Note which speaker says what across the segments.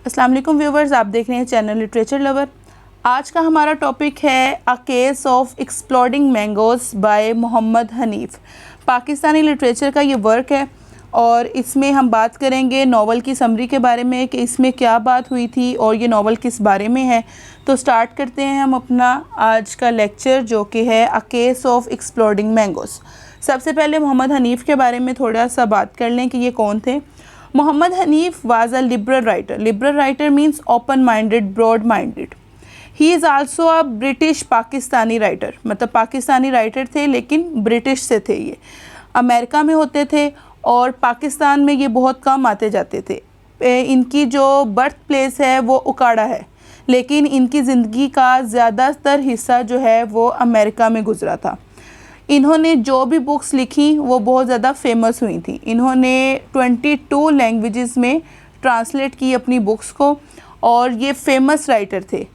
Speaker 1: अस्सलाम वालेकुम व्यूवर्स, आप देख रहे हैं चैनल लिटरेचर लवर। आज का हमारा टॉपिक है a case of exploding mangoes by Mohammed Hanif. Pakistani literature का ये वर्क है और इसमें हम बात करेंगे नॉवल की समरी के बारे में कि इसमें क्या बात हुई थी और ये नॉवल किस बारे में है। तो स्टार्ट करते हैं हम अपना आज का लेक्चर, जो कि है a case of exploding mangoes. सबसे पहले मोहम्मद हनीफ़ के बारे में थोड़ा सा बात कर लें कि ये कौन थे। Muhammad Hanif was a liberal writer. Liberal writer means open-minded, broad-minded. He is also a British Pakistani writer. मतलब पाकिस्तानी राइटर थे लेकिन ब्रिटिश से थे। ये अमेरिका में होते थे और पाकिस्तान में ये बहुत कम आते जाते थे। इनकी जो बर्थ प्लेस है वो उकाड़ा है, लेकिन इनकी ज़िंदगी का ज़्यादातर हिस्सा जो है वो अमेरिका में गुजरा था। इन्होंने जो भी बुक्स लिखी वो बहुत ज़्यादा फेमस हुई थी। इन्होंने 22 लैंग्वेजेस में ट्रांसलेट की अपनी बुक्स को और ये फेमस राइटर थे।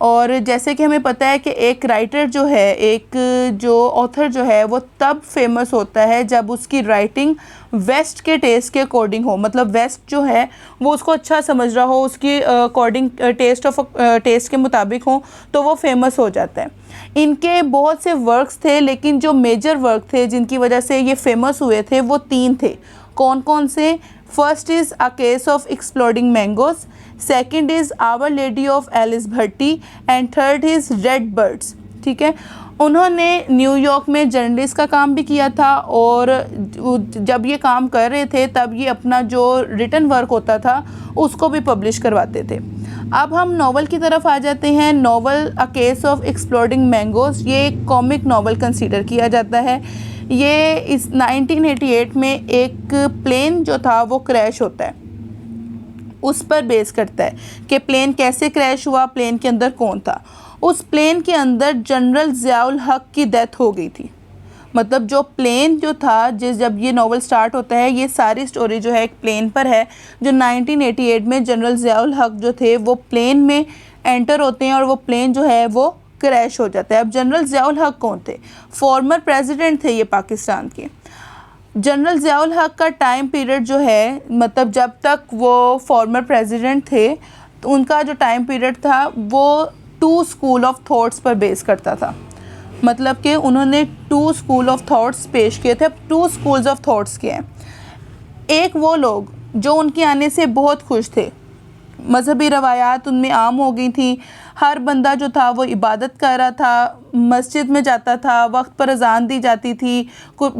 Speaker 1: और जैसे कि हमें पता है कि एक राइटर जो है, एक जो ऑथर जो है वो तब फेमस होता है जब उसकी राइटिंग वेस्ट के टेस्ट के अकॉर्डिंग हो। मतलब वेस्ट जो है वो उसको अच्छा समझ रहा हो, उसकी अकॉर्डिंग टेस्ट के मुताबिक हो, तो वो फेमस हो जाता है। इनके बहुत से वर्क्स थे, लेकिन जो मेजर वर्क थे जिनकी वजह से ये फेमस हुए थे वो 3 थे। कौन कौन से? First is a case of exploding mangoes, second is our lady of Alice Bhatti and third is red birds. ठीक है, उन्होंने न्यूयॉर्क में जर्नलिस्ट का काम भी किया था और जब ये काम कर रहे थे तब ये अपना जो रिटन वर्क होता था उसको भी पब्लिश करवाते थे। अब हम नावल की तरफ आ जाते हैं। Novel a case of exploding mangoes ये एक कॉमिक नावल कंसीडर किया जाता है। ये इस 1988 में एक प्लेन जो था वो क्रैश होता है, उस पर बेस करता है कि प्लेन कैसे क्रैश हुआ, प्लेन के अंदर कौन था। उस प्लेन के अंदर जनरल ज़ियाउल हक की डेथ हो गई थी। मतलब जो प्लेन जो था, जब ये नावल स्टार्ट होता है, ये सारी स्टोरी जो है एक प्लेन पर है। जो 1988 में जनरल ज़ियाउल हक जो थे वो प्लेन में एंटर होते हैं और वो प्लेन जो है वो क्रैश हो जाता है। अब जनरल ज़ियाउल हक कौन थे? फॉर्मर प्रेसिडेंट थे ये पाकिस्तान के। जनरल ज़ियाउल हक का टाइम पीरियड जो है, मतलब जब तक वो फॉर्मर प्रेसिडेंट थे तो उनका जो टाइम पीरियड था वो 2 स्कूल ऑफ थॉट्स पर बेस करता था। मतलब कि उन्होंने 2 स्कूल ऑफ थॉट्स पेश किए थे। 2 स्कूल्स ऑफ थॉट्स के हैं। एक वो लोग जो उनके आने से बहुत खुश थे, मजहबी रवायात उनमें आम हो गई थी। हर बंदा जो था वो इबादत कर रहा था, मस्जिद में जाता था, वक्त पर अजान दी जाती थी।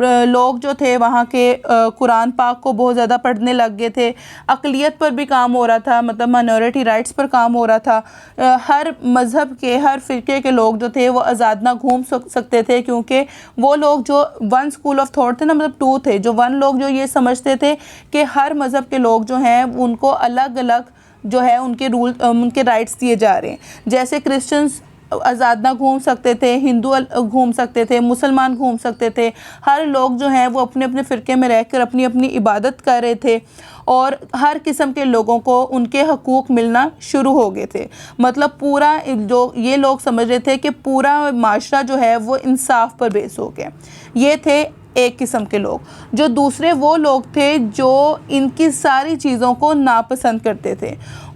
Speaker 1: लोग जो थे वहाँ के कुरान पाक को बहुत ज़्यादा पढ़ने लग गए थे। अक़लियत पर भी काम हो रहा था, मतलब माइनॉरिटी राइट्स पर काम हो रहा था। हर मज़हब के, हर फ़िरके के लोग जो थे वो आज़ादना घूम सकते थे, क्योंकि वो लोग जो 1 स्कूल ऑफ थॉट थे ना, मतलब 2 थे। जो 1 लोग जो ये समझते थे कि हर मज़हब के लोग जो हैं उनको अलग अलग जो है उनके रूल, उनके राइट्स दिए जा रहे हैं। जैसे क्रिश्चियंस आज़ादना घूम सकते थे, हिंदू घूम सकते थे, मुसलमान घूम सकते थे। हर लोग जो हैं वो अपने अपने फ़िरके में रहकर अपनी अपनी इबादत कर रहे थे और हर किस्म के लोगों को उनके हकूक़ मिलना शुरू हो गए थे। मतलब पूरा जो ये लोग समझ रहे थे कि पूरा माशरा जो है वो इंसाफ पर बेस हो गया। ये थे एक किस्म के लोग। जो दूसरे वो लोग थे जो इनकी सारी चीज़ों को नापसंद करते थे।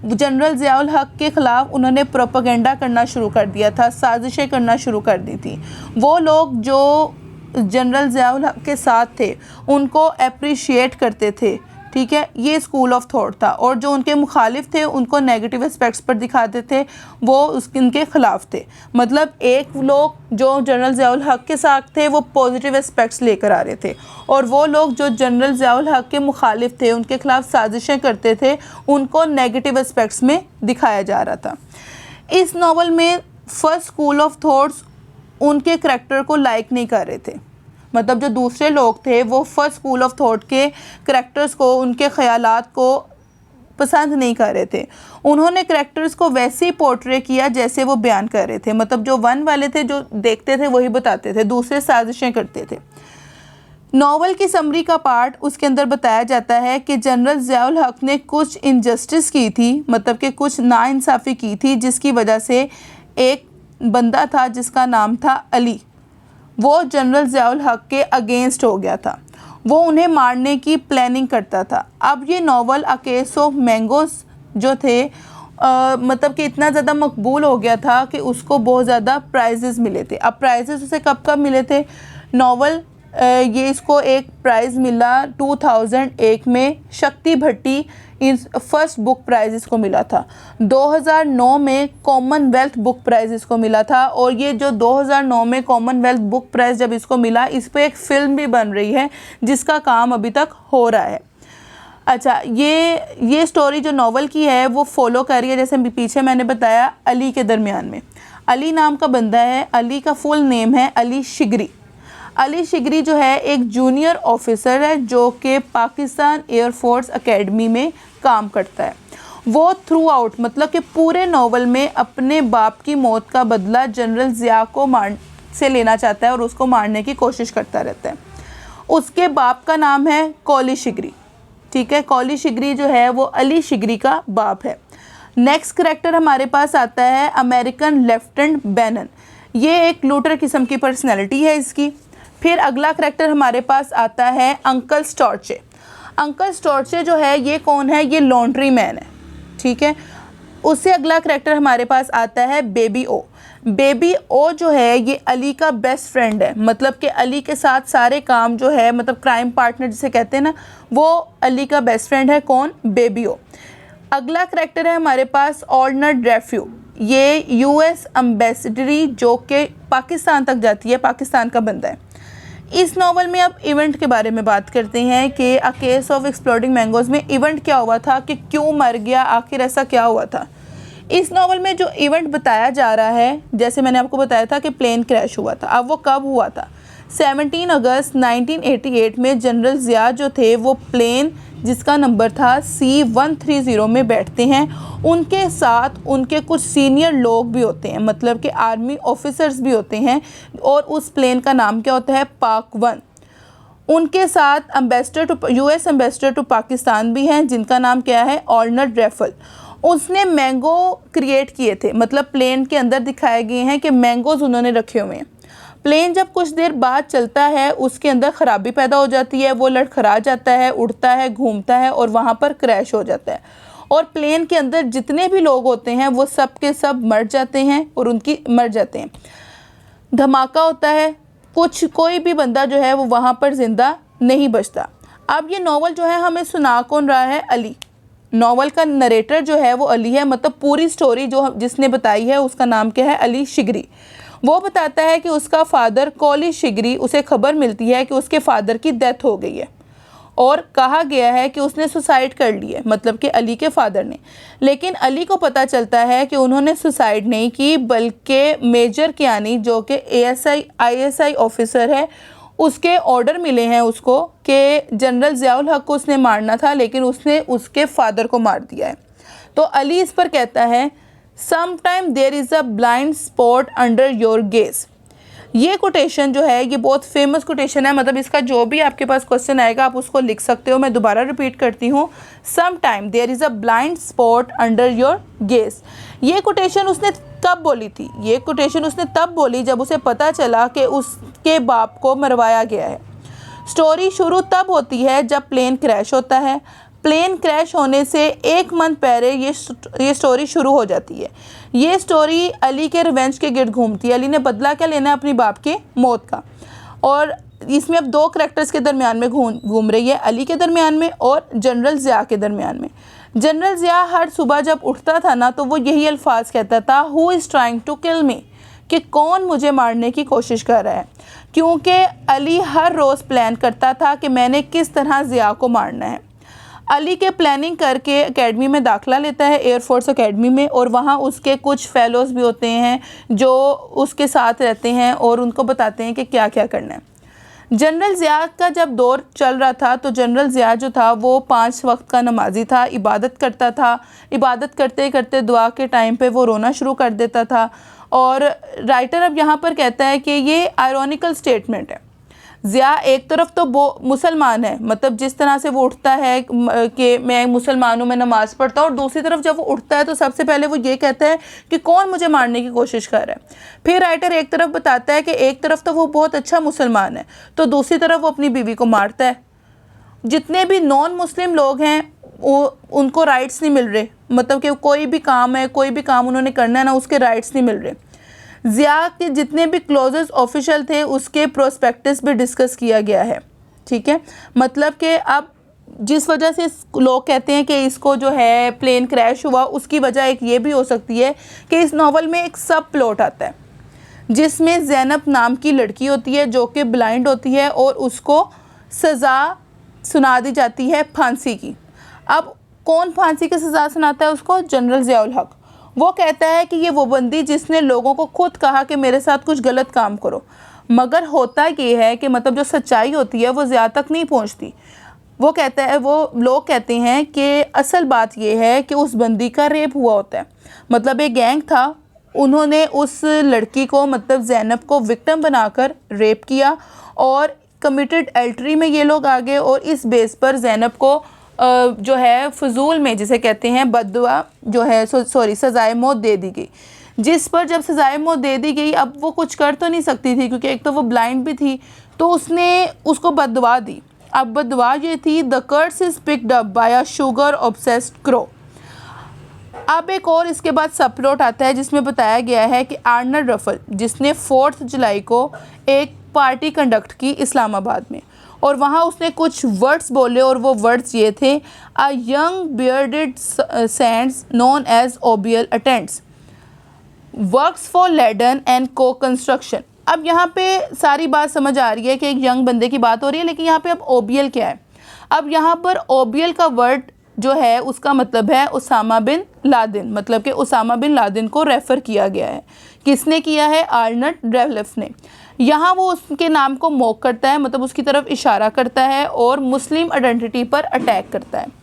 Speaker 1: जनरल ज़ियाउल हक के ख़िलाफ़ उन्होंने प्रोपेगेंडा करना शुरू कर दिया था, साजिशें करना शुरू कर दी थी। वो लोग जो जनरल ज़ियाउल हक के साथ थे उनको अप्रिशिएट करते थे। ठीक है, ये स्कूल ऑफ थॉट था। और जो उनके मुखालिफ थे उनको नेगेटिव एस्पेक्ट्स पर दिखाते थे, वो उनके ख़िलाफ़ थे। मतलब एक लोग जो जनरल ज़ियाउल हक के साथ थे वो पॉजिटिव एस्पेक्ट्स लेकर आ रहे थे, और वो लोग जो जनरल ज़ियाउल हक के मुखालिफ थे, उनके ख़िलाफ़ साजिशें करते थे, उनको नेगेटिव एस्पेक्ट्स में दिखाया जा रहा था। इस नावल में फर्स्ट स्कूल ऑफ थॉट्स उनके करैक्टर को लाइक नहीं कर रहे थे। मतलब जो दूसरे लोग थे वो फर्स्ट स्कूल ऑफ थॉट के करैक्टर्स को, उनके ख़यालात को पसंद नहीं कर रहे थे। उन्होंने करैक्टर्स को वैसे ही पोर्ट्रे किया जैसे वो बयान कर रहे थे। मतलब जो 1 वाले थे जो देखते थे वही बताते थे, दूसरे साजिशें करते थे। नावल की समरी का पार्ट उसके अंदर बताया जाता है कि जनरल ज़ियाउल हक ने कुछ इनजस्टिस की थी, मतलब कि कुछ नाइंसाफ़ी की थी, जिसकी वजह से एक बंदा था जिसका नाम था अली, वो जनरल ज़ियाउल हक के अगेंस्ट हो गया था। वो उन्हें मारने की प्लानिंग करता था। अब ये novel a case of mangoes जो थे मतलब कि इतना ज़्यादा मकबूल हो गया था कि उसको बहुत ज़्यादा प्राइजेज़ मिले थे। अब प्राइजेज़ उसे कब कब मिले थे? नावल ये इसको एक प्राइज़ मिला 2001 में, शक्ति भट्टी इस फर्स्ट बुक प्राइज़ इसको मिला था। 2009 में कॉमनवेल्थ बुक प्राइज़ इसको मिला था, और ये जो 2009 में कॉमनवेल्थ बुक प्राइज़ जब इसको मिला, इस पर एक फ़िल्म भी बन रही है जिसका काम अभी तक हो रहा है। अच्छा, ये स्टोरी जो नावल की है वो फॉलो कर रही है, जैसे पीछे मैंने बताया, अली के दरमियान में। अली नाम का बंदा है, अली का फुल नेम है अली शिगरी। अली शिगरी जो है एक जूनियर ऑफिसर है जो कि पाकिस्तान एयरफोर्स एकेडमी में काम करता है। वो थ्रू आउट मतलब कि पूरे नावल में अपने बाप की मौत का बदला जनरल ज़िया को से लेना चाहता है और उसको मारने की कोशिश करता रहता है। उसके बाप का नाम है कौली शिगरी, ठीक है। कौली शिगरी जो है वो अली शिगरी का बाप है। नेक्स्ट करैक्टर हमारे पास आता है अमेरिकन लेफ्टिनेंट बैनन। ये एक लूटर किस्म की पर्सनैलिटी है इसकी। फिर अगला करैक्टर हमारे पास आता है अंकल स्टॉर्चे। अंकल स्टॉर्चे जो है ये कौन है? ये लॉन्ड्री मैन है, ठीक है। उससे अगला करैक्टर हमारे पास आता है बेबी ओ। बेबी ओ जो है ये अली का बेस्ट फ्रेंड है, मतलब कि अली के साथ सारे काम जो है, मतलब क्राइम पार्टनर जिसे कहते हैं ना, वो अली का बेस्ट फ्रेंड है। कौन? बेबी ओ। अगला करैक्टर है हमारे पास ऑर्डनर ड्रेफ्यू। ये यूएस एम्बेसडरी जो कि पाकिस्तान तक जाती है, पाकिस्तान का बंदा है। इस नावल में अब इवेंट के बारे में बात करते हैं कि अ केस ऑफ एक्सप्लोडिंग मैंगोज़ में इवेंट क्या हुआ था, कि क्यों मर गया, आखिर ऐसा क्या हुआ था। इस नावल में जो इवेंट बताया जा रहा है, जैसे मैंने आपको बताया था कि प्लेन क्रैश हुआ था। अब वो कब हुआ था? 17 अगस्त 1988 में जनरल ज़िया जो थे वो प्लेन जिसका नंबर था C-130 में बैठते हैं। उनके साथ उनके कुछ सीनियर लोग भी होते हैं, मतलब कि आर्मी ऑफिसर्स भी होते हैं, और उस प्लेन का नाम क्या होता है? पाक-1। उनके साथ यूएस एम्बेसडर टू पाकिस्तान भी हैं जिनका नाम क्या है? ऑर्डनर ड्रेफल। उसने मैंगो क्रिएट किए थे, मतलब प्लेन के अंदर दिखाए गए हैं कि मैंगोज़ उन्होंने रखे हुए हैं। प्लेन जब कुछ देर बाद चलता है उसके अंदर ख़राबी पैदा हो जाती है, वो लड़खड़ा जाता है, उड़ता है, घूमता है और वहाँ पर क्रैश हो जाता है। और प्लेन के अंदर जितने भी लोग होते हैं वो सब के सब मर जाते हैं और उनकी मर जाते हैं। धमाका होता है, कोई भी बंदा जो है वो वहाँ पर ज़िंदा नहीं बचता। अब ये नावल जो है हमें सुना कौन रहा है? अली। नावल का नरेटर जो है वो अली है, मतलब पूरी स्टोरी जो जिसने बताई है उसका नाम क्या है? अली शिगरी। वो बताता है कि उसका फ़ादर कौली शिगरी, उसे खबर मिलती है कि उसके फ़ादर की डेथ हो गई है और कहा गया है कि उसने सुसाइड कर ली है, मतलब कि अली के फ़ादर ने। लेकिन अली को पता चलता है कि उन्होंने सुसाइड नहीं की, बल्कि मेजर कियानी जो कि ISI ऑफिसर है, उसके ऑर्डर मिले हैं उसको कि जनरल ज़ियाउल हक को उसने मारना था, लेकिन उसने उसके फ़ादर को मार दिया है। तो अली इस पर कहता है sometime there is a blind spot under your gaze. ये कोटेशन जो है ये बहुत फेमस कोटेशन है, मतलब इसका जो भी आपके पास क्वेश्चन आएगा आप उसको लिख सकते हो। मैं दोबारा रिपीट करती हूँ, sometime there is a blind spot under your gaze. ये कोटेशन उसने कब बोली थी? ये कोटेशन उसने तब बोली जब उसे पता चला कि उसके बाप को मरवाया गया है। स्टोरी शुरू तब होती है जब प्लेन क्रैश होता है। प्लेन क्रैश होने से 1 मंथ पहले ये स्टोरी शुरू हो जाती है। ये स्टोरी अली के रिवेंज के गिर्द घूमती है। अली ने बदला क्या लेना है? अपनी बाप की मौत का। और इसमें अब 2 करैक्टर्स के दरमियान में घूम रही है, अली के दरमियान में और जनरल ज़िया के दरमियान में। जनरल ज़िया हर सुबह जब उठता था ना तो वो यही अल्फाज कहता था, who is trying to kill me, कि कौन मुझे मारने की कोशिश कर रहा है। क्योंकि अली हर रोज़ प्लान करता था कि मैंने किस तरह ज़िया को मारना है। अली के प्लानिंग करके एकेडमी में दाखिला लेता है, एयरफोर्स एकेडमी में, और वहाँ उसके कुछ फेलोज़ भी होते हैं जो उसके साथ रहते हैं और उनको बताते हैं कि क्या क्या करना है। जनरल ज़िया का जब दौर चल रहा था तो जनरल ज़िया जो था वो 5 वक्त का नमाजी था, इबादत करता था। इबादत करते करते दुआ के टाइम पे वो रोना शुरू कर देता था। और राइटर अब यहाँ पर कहता है कि ये आयरॉनिकल स्टेटमेंट है। ज़िया एक तरफ तो वो मुसलमान है, मतलब जिस तरह से वो उठता है कि मैं मुसलमान हूँ, मैं नमाज़ पढ़ता हूँ, और दूसरी तरफ जब वो उठता है तो सबसे पहले वो ये कहता है कि कौन मुझे मारने की कोशिश कर रहा है। फिर राइटर एक तरफ बताता है कि एक तरफ तो वो बहुत अच्छा मुसलमान है तो दूसरी तरफ वो अपनी बीवी को मारता है। जितने भी नॉन मुस्लिम लोग हैं उनको राइट्स नहीं मिल रहे, मतलब कि कोई भी काम है, कोई भी काम उन्होंने करना है ना, उसके राइट्स नहीं मिल रहे। ज़िया के जितने भी क्लोजेस्ट ऑफिशियल थे उसके प्रोस्पेक्टस भी डिस्कस किया गया है, ठीक है। मतलब कि अब जिस वजह से लोग कहते हैं कि इसको जो है प्लेन क्रैश हुआ, उसकी वजह एक ये भी हो सकती है कि इस नावल में एक सब प्लॉट आता है जिसमें ज़ैनब नाम की लड़की होती है जो कि ब्लाइंड होती है और उसको सज़ा सुना दी जाती है फांसी की। अब कौन फांसी की सज़ा सुनाता है उसको? जनरल ज़ियाउल हक। वो कहता है कि ये वो बंदी जिसने लोगों को खुद कहा कि मेरे साथ कुछ गलत काम करो, मगर होता ये है कि मतलब जो सच्चाई होती है वो ज़िया तक नहीं पहुंचती। वो कहता है, वो लोग कहते हैं कि असल बात ये है कि उस बंदी का रेप हुआ होता है। मतलब एक गैंग था, उन्होंने उस लड़की को मतलब ज़ैनब को विक्टिम बनाकर रेप किया और कमिटेड एडल्टरी में ये लोग आ गए और इस बेस पर ज़ैनब को जो है फजूल में जिसे कहते हैं बद्दुआ जो है सज़ाए मौत दे दी गई। जिस पर जब सज़ाए मौत दे दी गई, अब वो कुछ कर तो नहीं सकती थी क्योंकि एक तो वो ब्लाइंड भी थी, तो उसने उसको बद्दुआ दी। अब बद्दुआ ये थी, the curse is picked up by a sugar obsessed crow. अब एक और इसके बाद सब प्लॉट आता है जिसमें बताया गया है कि आर्नल्ड रफल जिसने 4 जुलाई को एक पार्टी कंडक्ट की इस्लामाबाद में और वहाँ उसने कुछ वर्ड्स बोले और वो वर्ड्स ये थे, a young bearded sands known as ओबियल attends works for Laden and co construction. अब यहाँ पे सारी बात समझ आ रही है कि एक यंग बंदे की बात हो रही है, लेकिन यहाँ पे अब ओबियल क्या है? अब यहाँ पर ओबियल का वर्ड जो है उसका मतलब है उसामा बिन लादेन, मतलब कि उसामा बिन लादेन को रेफ़र किया गया है। किसने किया है? आर्नल्ड रफल ने। यहाँ वो उसके नाम को मोक करता है, मतलब उसकी तरफ इशारा करता है और मुस्लिम आइडेंटिटी पर अटैक करता है।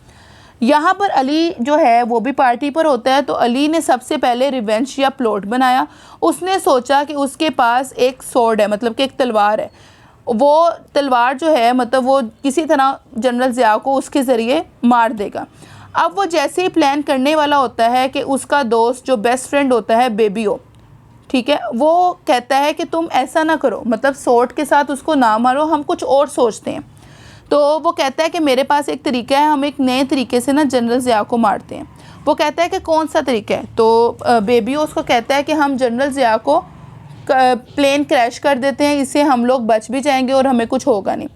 Speaker 1: यहाँ पर अली जो है वो भी पार्टी पर होता है, तो अली ने सबसे पहले रिवेंज या प्लॉट बनाया। उसने सोचा कि उसके पास एक सोर्ड है, मतलब कि एक तलवार है, वो तलवार जो है मतलब वो किसी तरह जनरल ज़िया को उसके ज़रिए मार देगा। अब वो जैसे ही प्लान करने वाला होता है कि उसका दोस्त जो बेस्ट फ्रेंड होता है बेबियो, ठीक है, वो कहता है कि तुम ऐसा ना करो, मतलब सोर्ड के साथ उसको ना मारो, हम कुछ और सोचते हैं। तो वो कहता है कि मेरे पास एक तरीका है, हम एक नए तरीके से ना जनरल ज़िया को मारते हैं। वो कहता है कि कौन सा तरीका है? तो बेबियो उसको कहता है कि हम जनरल ज़िया को प्लेन क्रैश कर देते हैं, इससे हम लोग बच भी जाएंगे और हमें कुछ होगा नहीं।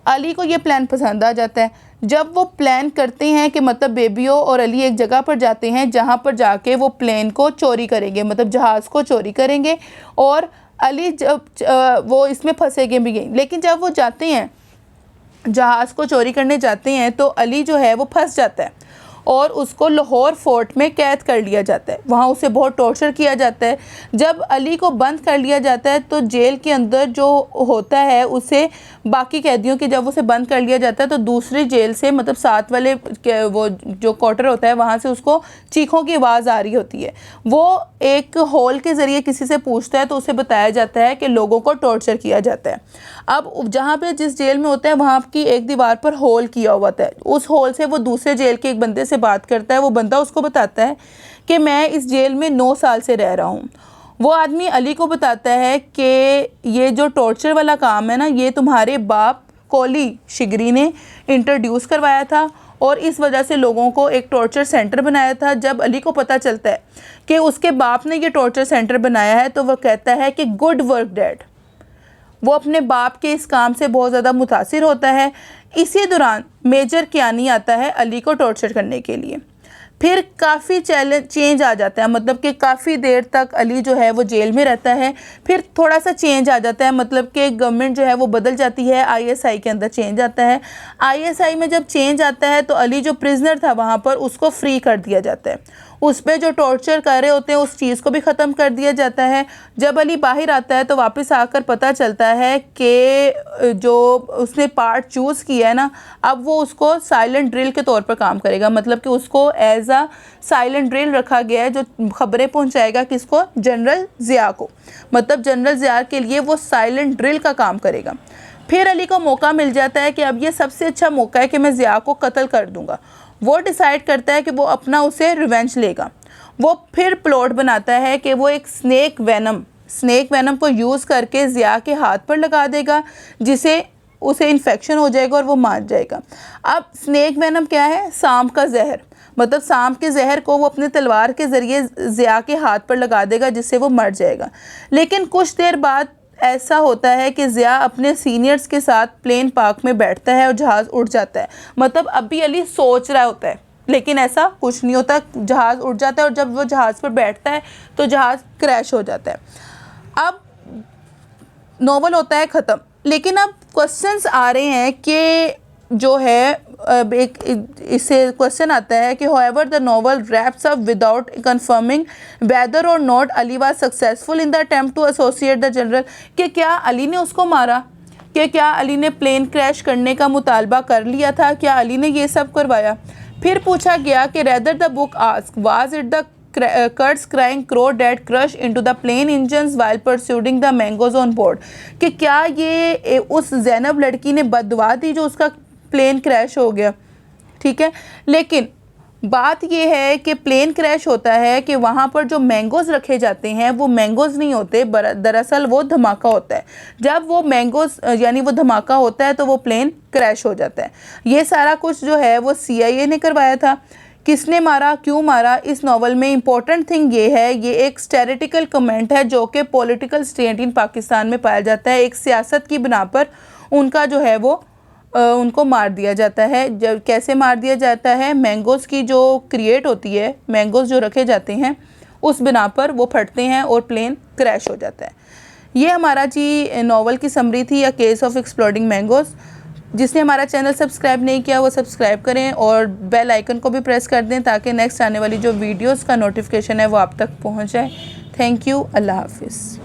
Speaker 1: अली को ये प्लान पसंद आ जाता है। जब वो प्लान करते हैं कि मतलब बेबियो और अली एक जगह पर जाते हैं जहाँ पर जाके वो प्लेन को चोरी करेंगे, मतलब जहाज़ को चोरी करेंगे, और अली जब वो इसमें फंसेंगे भी गई। लेकिन जब वो जाते हैं जहाज़ को चोरी करने जाते हैं तो अली जो है वो फंस जाता है और उसको लाहौर फोर्ट में कैद कर लिया जाता है। वहाँ उसे बहुत टॉर्चर किया जाता है। जब अली को बंद कर लिया जाता है तो जेल के अंदर जो होता है उसे बाकी कैदियों के जब उसे बंद कर लिया जाता है तो दूसरी जेल से, मतलब साथ वाले वो जो क्वार्टर होता है वहाँ से उसको चीखों की आवाज़ आ रही होती है। वो एक हॉल के ज़रिए किसी से पूछता है तो उसे बताया जाता है कि लोगों को टॉर्चर किया जाता है। अब जहाँ पे जिस जेल में होता है वहाँ की एक दीवार पर होल किया हुआ था, उस होल से वो दूसरे जेल के एक बंदे से बात करता है। वो बंदा उसको बताता है कि मैं इस जेल में 9 साल से रह रहा हूँ। वो आदमी अली को बताता है कि ये जो टॉर्चर वाला काम है ना, ये तुम्हारे बाप कोली शिगरी ने इंट्रोड्यूस करवाया था और इस वजह से लोगों को एक टॉर्चर सेंटर बनाया था। जब अली को पता चलता है कि उसके बाप ने ये टॉर्चर सेंटर बनाया है तो वह कहता है कि गुड वर्क डैड। वो अपने बाप के इस काम से बहुत ज़्यादा मुतासिर होता है। इसी दौरान मेजर कियानी आता है अली को टॉर्चर करने के लिए। फिर काफ़ी चेंज आ जाता है, मतलब कि काफ़ी देर तक अली जो है वो जेल में रहता है। फिर थोड़ा सा चेंज आ जाता है, मतलब कि गवर्नमेंट जो है वो बदल जाती है, आईएसआई के अंदर चेंज आता है। आईएसआई में जब चेंज आता है तो अली जो प्रिजनर था वहाँ पर उसको फ्री कर दिया जाता है। उस पर जो टॉर्चर कर रहे होते हैं उस चीज़ को भी ख़त्म कर दिया जाता है। जब अली बाहर आता है तो वापस आकर पता चलता है कि जो उसने पार्ट चूज़ किया है ना, अब वो उसको साइलेंट ड्रिल के तौर पर काम करेगा, मतलब कि उसको एज आ साइलेंट ड्रिल रखा गया है जो खबरें पहुंचाएगा किसको? जनरल ज़िया को। मतलब जनरल ज़िया के लिए वो साइलेंट ड्रिल का काम करेगा। फिर अली को मौका मिल जाता है कि अब ये सबसे अच्छा मौका है कि मैं ज़िया को कत्ल कर दूंगा। वो डिसाइड करता है कि वो अपना उसे रिवेंज लेगा। वो फिर प्लॉट बनाता है कि वो एक स्नेक वेनम को यूज़ करके ज़िया के हाथ पर लगा देगा, जिसे उसे इन्फेक्शन हो जाएगा और वो मार जाएगा। अब स्नेक वेनम क्या है? सांप का जहर, मतलब सांप के जहर को वो अपने तलवार के ज़रिए ज़िया के हाथ पर लगा देगा जिससे वो मर जाएगा। लेकिन कुछ देर बाद ऐसा होता है कि ज़िया अपने सीनियर्स के साथ प्लेन पार्क में बैठता है और जहाज़ उड़ जाता है। मतलब अभी अली सोच रहा होता है लेकिन ऐसा कुछ नहीं होता, जहाज़ उड़ जाता है और जब वो जहाज़ पर बैठता है तो जहाज़ क्रैश हो जाता है। अब नॉवल होता है ख़त्म, लेकिन अब क्वेश्चंस आ रहे हैं कि जो है एक इससे क्वेश्चन आता है कि however the novel wraps up without confirming whether or not Ali was successful in the attempt to associate the general, कि क्या अली ने उसको मारा, कि क्या अली ने प्लेन क्रैश करने का मुतालबा कर लिया था, क्या अली ने ये सब करवाया। फिर पूछा गया कि rather the book asked was it the Kurt's crying crow that crushed into the plane engines while pursuing the mangoes on board, कि क्या ये उस ज़ैनब लड़की ने बददुआ दी जो उसका प्लेन क्रैश हो गया। ठीक है, लेकिन बात ये है कि प्लेन क्रैश होता है कि वहाँ पर जो मैंगोज़ रखे जाते हैं वो मैंगोज़ नहीं होते, दरअसल वो धमाका होता है। जब वो मैंगोज़ यानी वो धमाका होता है तो वो प्लेन क्रैश हो जाता है। ये सारा कुछ जो है वो CIA ने करवाया था। किसने मारा, क्यों मारा, इस नावल में इम्पोर्टेंट थिंग ये है, ये एक स्टेरिटिकल कमेंट है जो कि पॉलिटिकल स्टेट इन पाकिस्तान में पाया जाता है। एक सियासत की बिना पर उनका जो है वो उनको मार दिया जाता है। जब कैसे मार दिया जाता है, मैंगोज़ की जो क्रिएट होती है, मैंगोज़ जो रखे जाते हैं उस बिना पर वो फटते हैं और प्लेन क्रैश हो जाता है। ये हमारा जी नावल की समरी थी, अ केस ऑफ एक्सप्लोडिंग मैंगोज़। जिसने हमारा चैनल सब्सक्राइब नहीं किया वो सब्सक्राइब करें और बेल आइकन को भी प्रेस कर दें ताकि नेक्स्ट आने वाली जो वीडियोज़ का नोटिफिकेशन है वो आप तक पहुँच जाए। थैंक यू, अल्लाह हाफिज़।